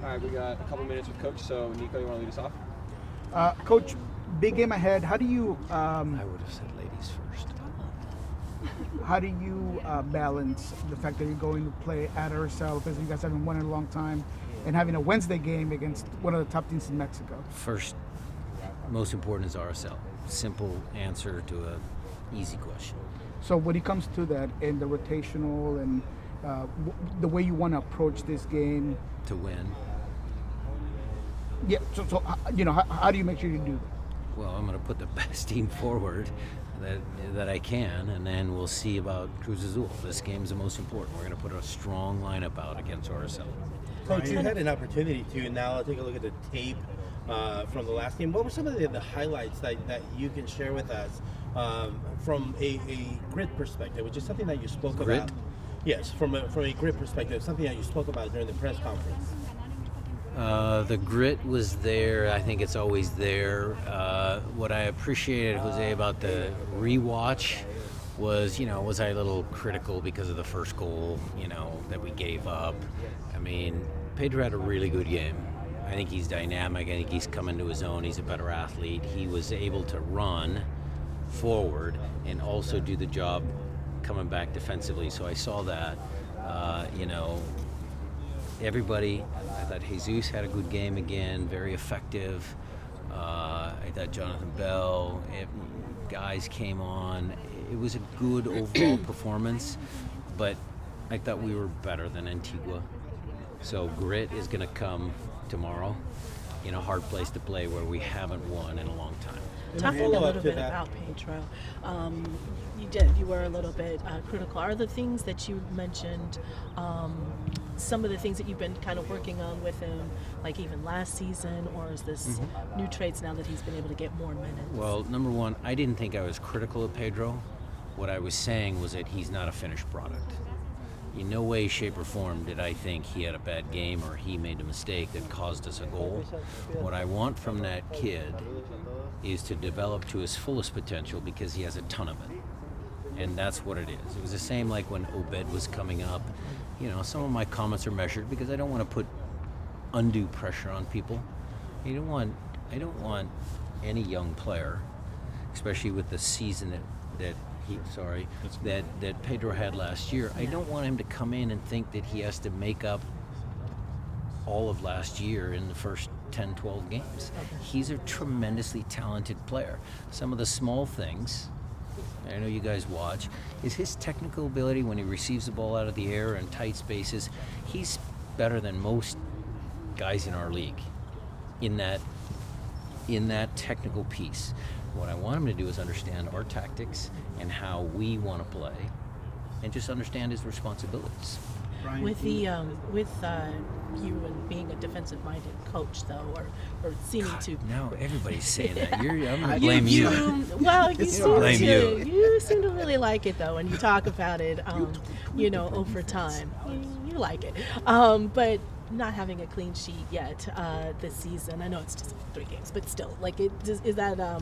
All right, we got a couple minutes with Coach, so Nico, you want to lead us off? Coach, big game ahead. How do you I would have said ladies first. balance the fact that you're going to play at RSL because you guys haven't won in a long time, and having a Wednesday game against one of the top teams in Mexico? First, most important is RSL. Simple answer to a easy question. So when it comes to that and the rotational and the way you want to approach this game, To win, yeah. How do you make sure you do that? well, I'm going to put the best team forward that I can, and then we'll see about Cruz Azul. This game's the most important. We're going to put a strong lineup out against RSL. Coach, you had an opportunity to now take a look at the tape from the last game. What were some of the highlights that you can share with us from a grit perspective, which is something that you spoke Grit? about? Yes, from a grit perspective, something that you spoke about during the press conference. The grit was there. I think it's always there. What I appreciated, Jose, about the rewatch was, was I a little critical because of the first goal, that we gave up? I mean, Pedro had a really good game. I think he's dynamic. I think he's coming to his own. He's a better athlete. He was able to run forward and also do the job coming back defensively. So I saw that, everybody. I thought Jesus had a good game again, very effective. I thought Jonathan Bell, guys came on. It was a good overall performance, but I thought we were better than Antigua. So grit is going to come tomorrow in a hard place to play where we haven't won in a long time. Talking a little bit about Pedro, you were a little bit critical. Are the things that you mentioned, some of the things that you've been kind of working on with him, like even last season, or is this new traits now that he's been able to get more minutes? Well, number one, I didn't think I was critical of Pedro. What I was saying was that he's not a finished product. In no way, shape, or form did I think he had a bad game or he made a mistake that caused us a goal. What I want from that kid is to develop to his fullest potential because he has a ton of it. And that's what it is. It was the same like when Obed was coming up. Some of my comments are measured because I don't want to put undue pressure on people. I don't want any young player, especially with the season that Pedro had last year. I don't want him to come in and think that he has to make up all of last year in the first 10, 12 games. He's a tremendously talented player. Some of the small things, I know you guys watch, is his technical ability when he receives the ball out of the air in tight spaces. He's better than most guys in our league in that technical piece. What I want him to do is understand our tactics and how we want to play, and just understand his responsibilities. Brian, With you and being a defensive-minded coach, though, or seeming to. Now everybody's saying that. I'm gonna blame you. Well, you Blame you. You seem to really like it, though, when you talk about it. Over time, you like it. But not having a clean sheet yet this season. I know it's just 3 games, but still, is that a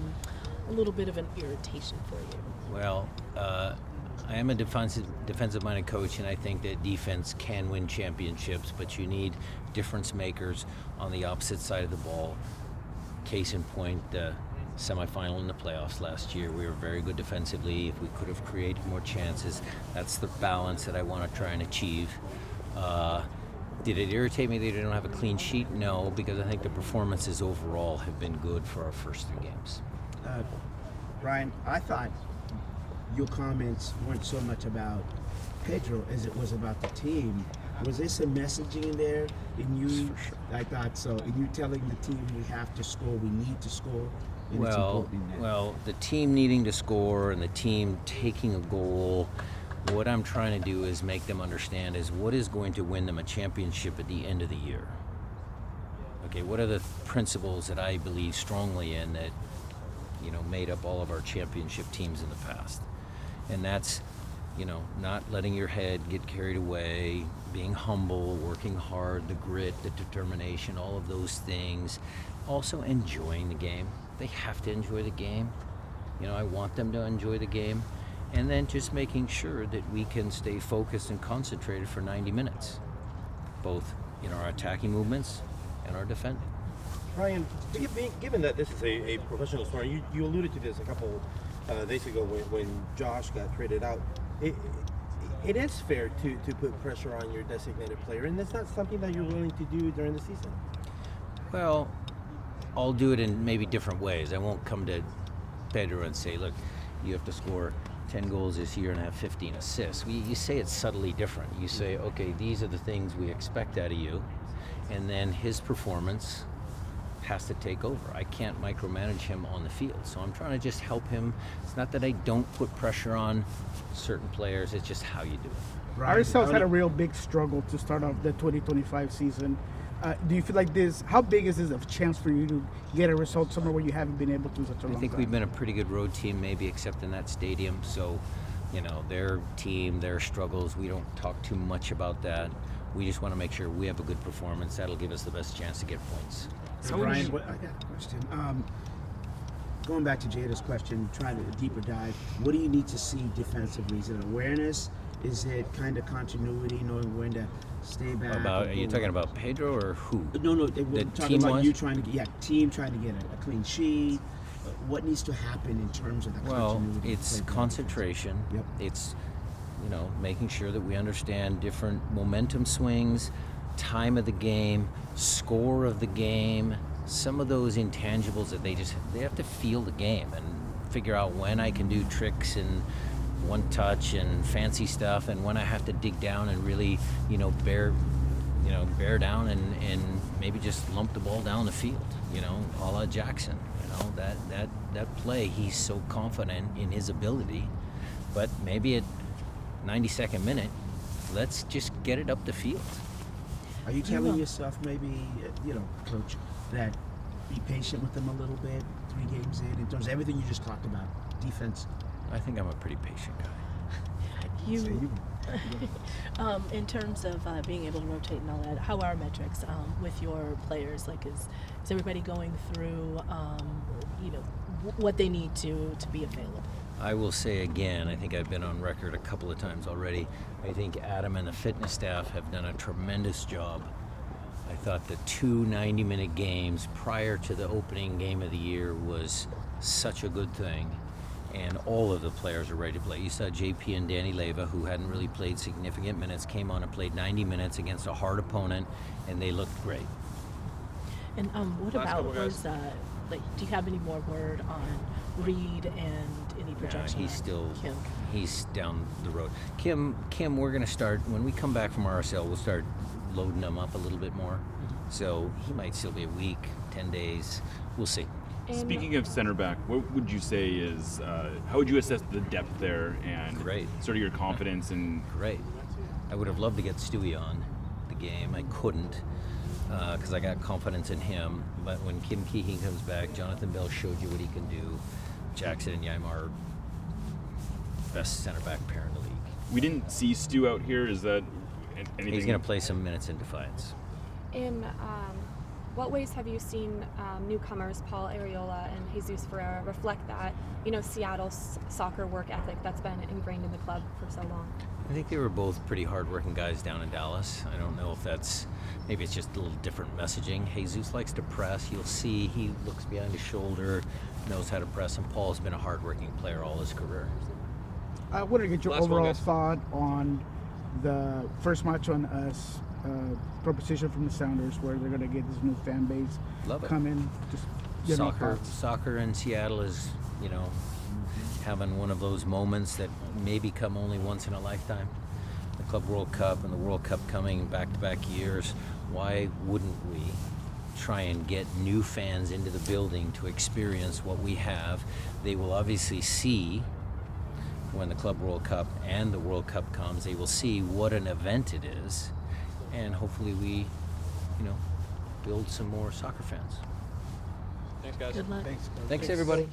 little bit of an irritation for you? Well, I am a defensive-minded coach, and I think that defense can win championships, but you need difference makers on the opposite side of the ball. Case in point, the semifinal in the playoffs last year, we were very good defensively. If we could have created more chances, that's the balance that I want to try and achieve. Did it irritate me that they don't have a clean sheet? No, because I think the performances overall have been good for our first 3 games. Brian, I thought your comments weren't so much about Pedro as it was about the team. Was there some messaging in there in you? For sure. I thought so. In you telling the team we have to score, we need to score. And it's important in that. Well, the team needing to score and the team taking a goal, what I'm trying to do is make them understand is what is going to win them a championship at the end of the year. Okay, what are the principles that I believe strongly in that, made up all of our championship teams in the past? And that's, not letting your head get carried away, being humble, working hard, the grit, the determination, all of those things. Also enjoying the game. They have to enjoy the game. I want them to enjoy the game. And then just making sure that we can stay focused and concentrated for 90 minutes, both in our attacking movements and our defending. Ryan, given that this is a professional sport, you alluded to this a couple days ago when Josh got traded out. It is fair to put pressure on your designated player, and it's not something that you're willing to do during the season. Well, I'll do it in maybe different ways. I won't come to Pedro and say, look, you have to score 10 goals this year and have 15 assists. You say it subtly different. You say, okay, these are the things we expect out of you, and then his performance has to take over. I can't micromanage him on the field, so I'm trying to just help him. It's not that I don't put pressure on certain players, it's just how you do it. RSL's had a real big struggle to start off the 2025 season. Do you feel like how big is this a chance for you to get a result somewhere where you haven't been able to in such a long time? I think we've been a pretty good road team, maybe except in that stadium. So, their team, their struggles, we don't talk too much about that. We just want to make sure we have a good performance. That'll give us the best chance to get points. So Ryan, I got a question. Going back to Jada's question, trying to deeper dive, what do you need to see defensively? Is it awareness? Is it kind of continuity, knowing when to stay back? Are you talking about Pedro or who? No, we're The talking about team-wise? you trying to get, team trying to get a clean sheet. What needs to happen in terms of the continuity? Well, it's concentration. Yep. It's, making sure that we understand different momentum swings, time of the game, score of the game, some of those intangibles that they have to feel the game and figure out when I can do tricks and one touch and fancy stuff, and when I have to dig down and really, bear down and maybe just lump the ball down the field, a la Jackson. That play, he's so confident in his ability, but maybe at 92nd minute, let's just get it up the field. Are you telling yourself maybe, coach, that be patient with them a little bit, 3 games in terms of everything you just talked about, defense? I think I'm a pretty patient guy. In terms of being able to rotate and all that, how are metrics with your players? Like, is everybody going through, what they need to be available? I will say again, I think I've been on record a couple of times already, I think Adam and the fitness staff have done a tremendous job. I thought the 2 90-minute games prior to the opening game of the year was such a good thing. And all of the players are ready to play. You saw JP and Danny Leyva, who hadn't really played significant minutes, came on and played 90 minutes against a hard opponent, and they looked great. And what Last about, couple guys. do you have any more word on Reed and any projection He's on still, Kim? he's down the road. Kim, we're going to start, when we come back from RSL, we'll start loading him up a little bit more. So he might still be a week, 10 days. We'll see. Speaking of center back, what would you say is, how would you assess the depth there and Great. sort of your confidence and Great. I would have loved to get Stewie on the game. I couldn't because I got confidence in him. But when Kim Keegan comes back, Jonathan Bell showed you what he can do. Jackson and Yaim are best center back pair in the league. we didn't see Stu out here? Is that anything? He's going to play some minutes in Defiance. In what ways have you seen newcomers Paul Arriola and Jesus Ferreira reflect that, Seattle's soccer work ethic that's been ingrained in the club for so long? I think they were both pretty hard-working guys down in Dallas. I don't know if maybe it's just a little different messaging. Jesus likes to press. You'll see he looks behind his shoulder, knows how to press, and Paul's been a hard-working player all his career. I wanted to get your Last one, overall guys. thought on the first match on us, proposition from the Sounders, where they're going to get this new fan base Love it. come in. Just general thoughts. Soccer in Seattle is, having one of those moments that maybe come only once in a lifetime. The Club World Cup and the World Cup coming back-to-back years. Why wouldn't we try and get new fans into the building to experience what we have? They will obviously see when the Club World Cup and the World Cup comes, they will see what an event it is, and hopefully we, build some more soccer fans. Thanks, guys. Good luck. Thanks. Thanks everybody.